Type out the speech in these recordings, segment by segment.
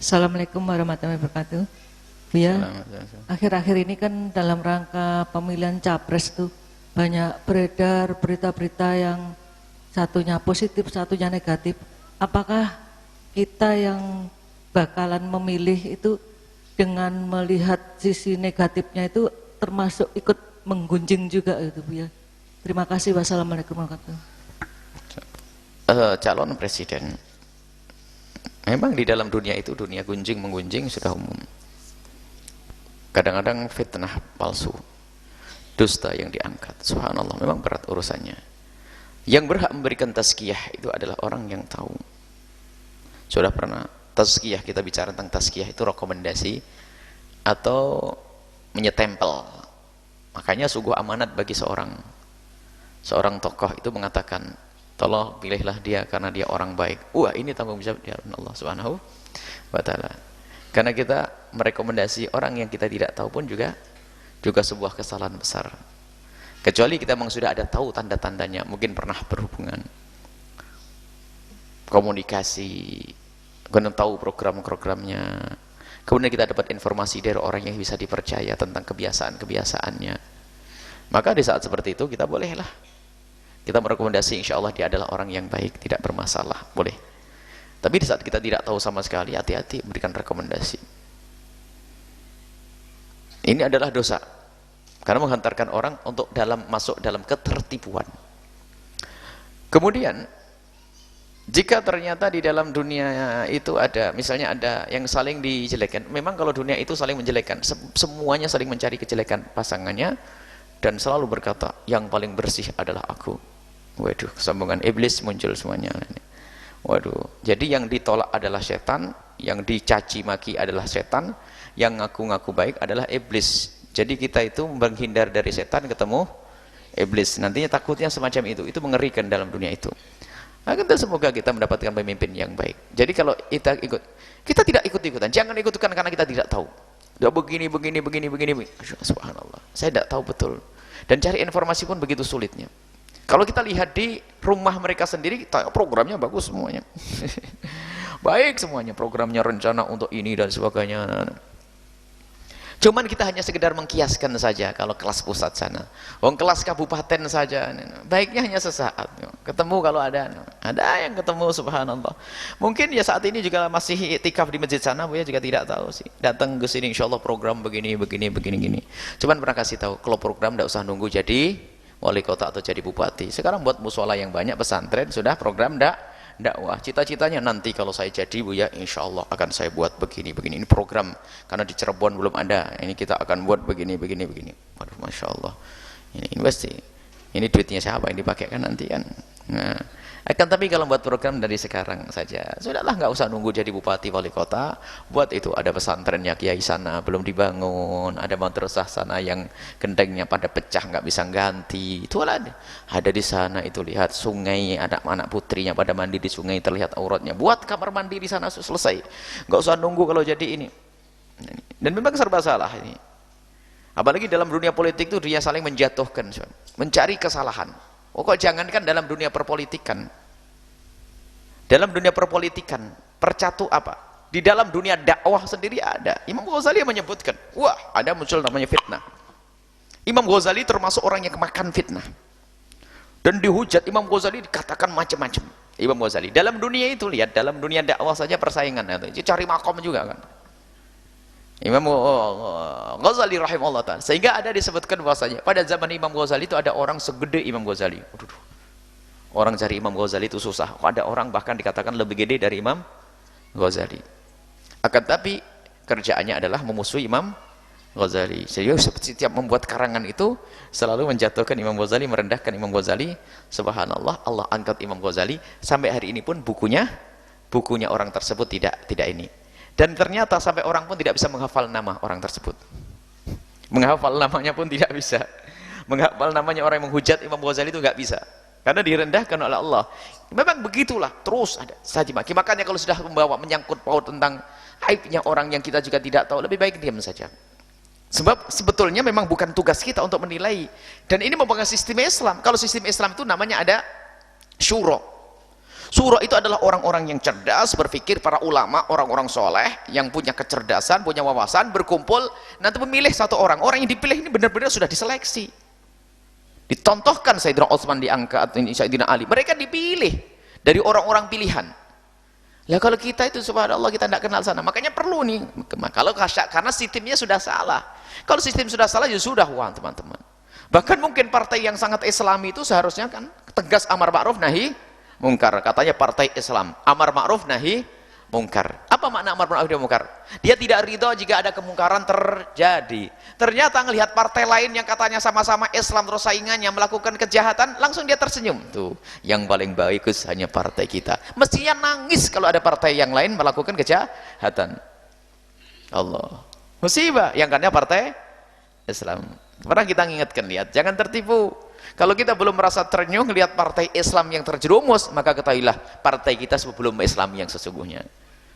Assalamualaikum warahmatullahi wabarakatuh. Bu ya, akhir-akhir ini kan dalam rangka pemilihan capres tuh banyak beredar berita-berita yang satunya positif, satunya negatif. Apakah kita yang bakalan memilih itu dengan melihat sisi negatifnya itu termasuk ikut menggunjing juga itu Bu ya? Terima kasih. Wassalamualaikum warahmatullahi wabarakatuh. Calon presiden memang di dalam dunia itu, dunia gunjing menggunjing sudah umum. Kadang-kadang fitnah palsu, dusta yang diangkat, subhanallah, memang berat urusannya. Yang berhak memberikan tazkiyah itu adalah orang yang tahu. Sudah pernah tazkiyah, kita bicara tentang tazkiyah itu rekomendasi atau menyetempel. Makanya sungguh amanat bagi seorang tokoh itu mengatakan, tolong pilihlah dia karena dia orang baik. Wah, ini tanggung jawab di hadapan Allah Subhanahu wa taala. Karena kita merekomendasi orang yang kita tidak tahu pun juga sebuah kesalahan besar. Kecuali kita memang sudah ada tahu tanda-tandanya, mungkin pernah berhubungan, komunikasi, kemudian tahu program-programnya, kemudian kita dapat informasi dari orang yang bisa dipercaya tentang kebiasaan-kebiasaannya. Maka di saat seperti itu kita bolehlah kita merekomendasi, insya Allah dia adalah orang yang baik, tidak bermasalah, boleh. Tapi di saat kita tidak tahu sama sekali, hati-hati memberikan rekomendasi. Ini adalah dosa, karena menghantarkan orang untuk masuk dalam ketertipuan. Kemudian, jika ternyata di dalam dunia itu ada, misalnya ada yang saling dijelekan, memang kalau dunia itu saling menjelekan, semuanya saling mencari kejelekan pasangannya, dan selalu berkata, yang paling bersih adalah aku. Waduh, kesombongan iblis muncul semuanya. Waduh, jadi yang ditolak adalah setan, yang dicaci maki adalah setan, yang ngaku-ngaku baik adalah iblis. Jadi kita itu menghindar dari setan ketemu iblis. Nantinya takutnya semacam itu mengerikan dalam dunia itu. Nah, semoga kita mendapatkan pemimpin yang baik. Jadi kalau kita tidak ikut-ikutan, jangan ikutkan karena kita tidak tahu. Dia begini. Subhanallah, saya tidak tahu betul. Dan cari informasi pun begitu sulitnya. Kalau kita lihat di rumah mereka sendiri, programnya bagus semuanya. Baik semuanya, programnya, rencana untuk ini dan sebagainya. Cuman kita hanya sekedar mengkiaskan saja. Kalau kelas pusat sana, kelas kabupaten saja, baiknya hanya sesaat. Ketemu kalau ada yang ketemu, subhanallah. Mungkin ya saat ini juga masih iktikaf di masjid sana, Bu ya, juga tidak tahu sih. Datang ke sini, insya Allah program begini. Cuman pernah kasih tahu, kalau program tidak usah nunggu jadi wali kota atau jadi bupati. Sekarang buat musola yang banyak, pesantren, sudah program dakwah. Cita-citanya nanti kalau saya jadi, Bu ya, insya Allah akan saya buat begini. Ini program, karena di Cirebon belum ada, ini kita akan buat begini. Waduh, Masya Allah, ini investi, ini duitnya siapa yang dipakai kan nanti kan. Nah, tapi kalau buat program dari sekarang saja, sudahlah, nggak usah nunggu jadi bupati wali kota. Buat itu, ada pesantrennya kiai sana belum dibangun, ada madrasah sana yang gentengnya pada pecah nggak bisa ganti, itu ada di sana. Itu lihat sungai, anak putrinya pada mandi di sungai, terlihat auratnya, buat kamar mandi di sana, selesai. Nggak usah nunggu kalau jadi ini. Dan memang serba salah ini, apalagi dalam dunia politik itu dia saling menjatuhkan, mencari kesalahan. Kok jangankan dalam dunia perpolitikan. Dalam dunia perpolitikan, percatu apa? Di dalam dunia dakwah sendiri ada. Imam Ghazali menyebutkan, wah, ada muncul namanya fitnah. Imam Ghazali termasuk orang yang kemakan fitnah. Dan dihujat, Imam Ghazali dikatakan macam-macam. Imam Ghazali dalam dunia itu, lihat, dalam dunia dakwah saja persaingan itu cari makom juga kan. Imam Ghazali rahimahullah ta'ala, sehingga ada disebutkan bahwasanya pada zaman Imam Ghazali itu ada orang segede Imam Ghazali. Orang cari Imam Ghazali itu susah. Ada orang bahkan dikatakan lebih gede dari Imam Ghazali. Akan tapi kerjaannya adalah memusuhi Imam Ghazali. Jadi setiap membuat karangan itu selalu menjatuhkan Imam Ghazali, merendahkan Imam Ghazali. Subhanallah, Allah angkat Imam Ghazali, sampai hari ini pun bukunya orang tersebut tidak ini. Dan ternyata sampai orang pun tidak bisa menghafal nama orang tersebut. Menghafal namanya pun tidak bisa. Menghafal namanya orang yang menghujat Imam Ghazali itu nggak bisa. Karena direndahkan oleh Allah. Memang begitulah, terus ada saja maki. Makanya kalau sudah membawa menyangkut paut tentang aibnya orang yang kita juga tidak tahu, lebih baik diam saja. Sebab sebetulnya memang bukan tugas kita untuk menilai. Dan ini merupakan sistem Islam. Kalau sistem Islam itu namanya ada syuro. Syura itu adalah orang-orang yang cerdas, berpikir, para ulama, orang-orang soleh yang punya kecerdasan, punya wawasan, berkumpul, nanti memilih satu orang. Orang yang dipilih ini benar-benar sudah diseleksi. Dicontohkan Sayyidina Utsman diangkat, Sayyidina Ali. Mereka dipilih dari orang-orang pilihan. Lah kalau kita itu subhanallah kita tidak kenal sana. Makanya perlu nih, kalau karena sistemnya sudah salah. Kalau sistem sudah salah ya sudah, wah teman-teman. Bahkan mungkin partai yang sangat Islami itu seharusnya kan tegas amar ma'ruf nahi mungkar. Katanya partai Islam amar ma'ruf nahi mungkar. Apa makna amar ma'ruf nahi mungkar? Dia tidak ridho jika ada kemungkaran terjadi. Ternyata ngelihat partai lain yang katanya sama-sama Islam terus saingannya melakukan kejahatan, langsung dia tersenyum. Tuh, yang paling bagus hanya partai kita. Mestinya nangis kalau ada partai yang lain melakukan kejahatan. Allah. Musibah yang karena partai Islam. Pernah kita ingatkan, lihat, jangan tertipu. Kalau kita belum merasa ternyuh lihat partai Islam yang terjerumus, maka ketahuilah partai kita belum Islam yang sesungguhnya.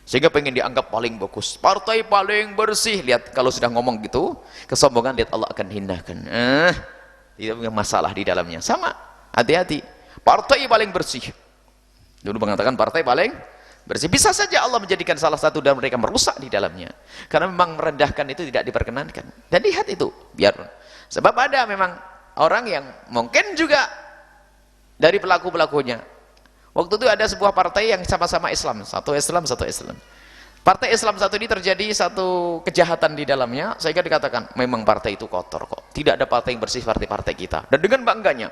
Sehingga pengen dianggap paling bagus, partai paling bersih. Lihat, kalau sudah ngomong gitu, kesombongan, lihat Allah akan hinakan. Tidak punya masalah di dalamnya. Sama, hati-hati. Partai paling bersih. Dulu mengatakan partai paling bersih. Bisa saja Allah menjadikan salah satu dan mereka merusak di dalamnya. Karena memang merendahkan itu tidak diperkenankan. Dan lihat itu, biar. Sebab ada memang orang yang mungkin juga dari pelaku-pelakunya. Waktu itu ada sebuah partai yang sama-sama Islam, satu Islam, satu Islam. Partai Islam satu ini terjadi satu kejahatan di dalamnya, sehingga dikatakan memang partai itu kotor kok. Tidak ada partai yang bersih seperti partai kita. Dan dengan bangganya,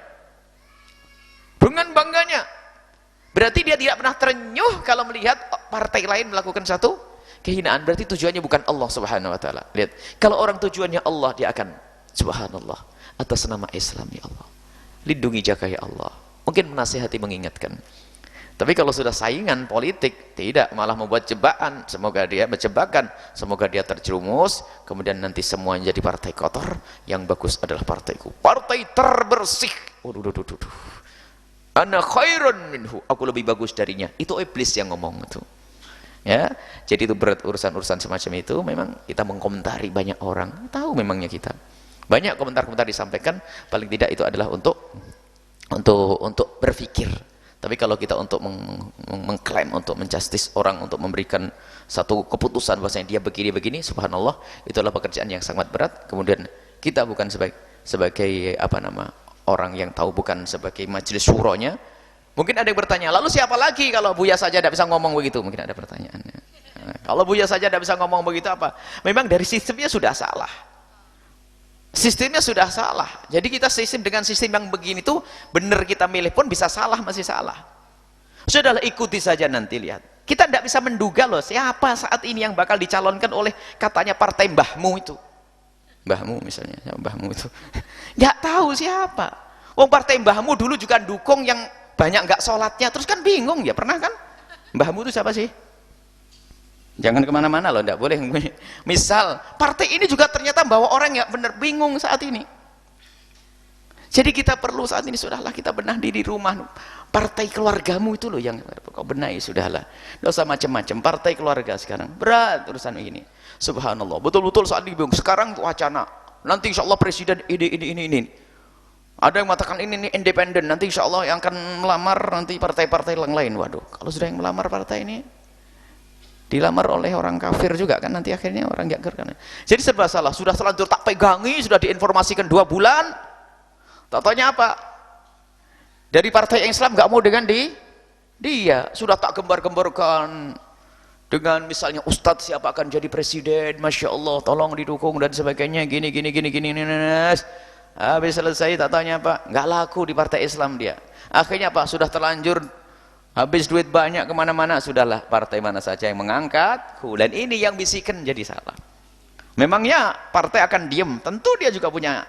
berarti dia tidak pernah terenyuh kalau melihat partai lain melakukan satu kehinaan. Berarti tujuannya bukan Allah Subhanahu Wa Taala. Lihat, kalau orang tujuannya Allah, dia akan subhanallah, atas nama Islam ya Allah, lindungi, jaga ya Allah, mungkin menasihati, mengingatkan. Tapi kalau sudah saingan politik, tidak, malah membuat jebakan, semoga dia berjebakan, semoga dia terjerumus, kemudian nanti semua jadi partai kotor. Yang bagus adalah partaiku, partai terbersih. Ana khairun minhu, aku lebih bagus darinya. Itu iblis yang ngomong itu. Ya, jadi itu berat urusan-urusan semacam itu. Memang kita mengkomentari banyak orang, tahu memangnya kita. Banyak komentar-komentar disampaikan, paling tidak itu adalah untuk berpikir. Tapi kalau kita untuk mengklaim, untuk menjustis orang, untuk memberikan satu keputusan bahwasanya dia begini-begini, subhanallah, itu adalah pekerjaan yang sangat berat. Kemudian kita bukan sebagai orang yang tahu, bukan sebagai majelis syuronya. Mungkin ada yang bertanya, lalu siapa lagi kalau Buya saja tidak bisa ngomong begitu? Mungkin ada pertanyaannya. Kalau Buya saja tidak bisa ngomong begitu apa? Memang dari sistemnya sudah salah. Sistemnya sudah salah. Jadi kita sistem dengan sistem yang begini tuh benar, kita milih pun bisa salah, masih salah. Sudahlah, ikuti saja, nanti lihat. Kita tidak bisa menduga loh siapa saat ini yang bakal dicalonkan oleh katanya partai mbahmu itu. Mbahmu misalnya, mbahmu itu. Nggak tahu siapa. Oh, partai mbahmu dulu juga dukung yang banyak nggak sholatnya, terus kan bingung ya, pernah kan? Mbahmu itu siapa sih? Jangan kemana-mana loh, tidak boleh. Misal, partai ini juga ternyata bawa orang yang benar bingung saat ini. Jadi kita perlu saat ini, sudahlah kita benah di rumah. Partai keluargamu itu loh yang kau benahi, sudahlah. Tidak usah macam-macam, partai keluarga sekarang. Berat urusan ini. Subhanallah, betul-betul saat ini bingung. Sekarang wacana, nanti insya Allah presiden ini. Ada yang mengatakan ini independen, nanti insya Allah yang akan melamar nanti partai-partai yang lain. Waduh, kalau sudah yang melamar partai ini, dilamar oleh orang kafir juga kan, nanti akhirnya orang kafir kan. Jadi serba salah, sudah terlanjur tak pegangi, sudah diinformasikan 2 bulan, tak tanya apa, dari partai Islam nggak mau dengan dia, sudah tak gembar-gemborkan dengan misalnya ustadz siapa akan jadi presiden, masya Allah, tolong didukung dan sebagainya, gini. Habis selesai tak tanya apa, nggak laku di partai Islam dia. Akhirnya apa, sudah terlanjur habis duit banyak kemana-mana, sudahlah partai mana saja yang mengangkat, dan ini yang bisikan jadi salah. Memangnya partai akan diem? Tentu dia juga punya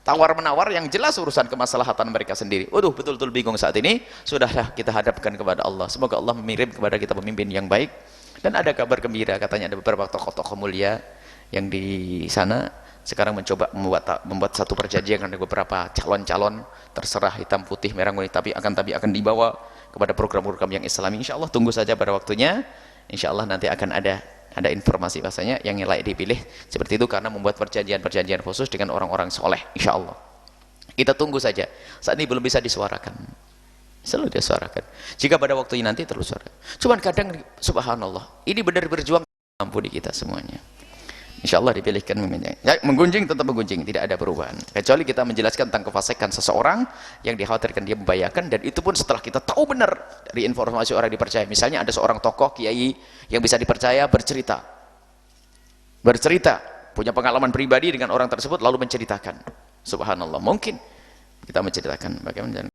tawar-menawar yang jelas urusan kemaslahatan mereka sendiri. Waduh, betul-betul bingung saat ini. Sudahlah kita hadapkan kepada Allah. Semoga Allah mengirim kepada kita pemimpin yang baik. Dan ada kabar gembira, katanya ada beberapa tokoh-tokoh mulia yang di sana sekarang mencoba membuat satu perjanjian dengan beberapa calon-calon, terserah hitam putih merah kuning, tapi akan dibawa kepada program-program yang Islami. Insya Allah tunggu saja pada waktunya. Insya Allah nanti akan ada informasi bahasanya yang layak dipilih seperti itu, karena membuat perjanjian khusus dengan orang-orang soleh. Insya Allah kita tunggu saja, saat ini belum bisa disuarakan. Selalu dia suarakan. Jika pada waktunya nanti terus suara. Cuman kadang subhanallah, ini benar berjuang ampuni kita semuanya. Insya Allah dipilihkan memimpinnya. Ya, menggunjing tetap menggunjing, tidak ada perubahan. Kecuali kita menjelaskan tentang kefasikan seseorang yang dikhawatirkan dia membahayakan, dan itu pun setelah kita tahu benar dari informasi orang dipercaya. Misalnya ada seorang tokoh kiai yang bisa dipercaya bercerita, punya pengalaman pribadi dengan orang tersebut lalu menceritakan. Subhanallah, mungkin kita menceritakan bagaimana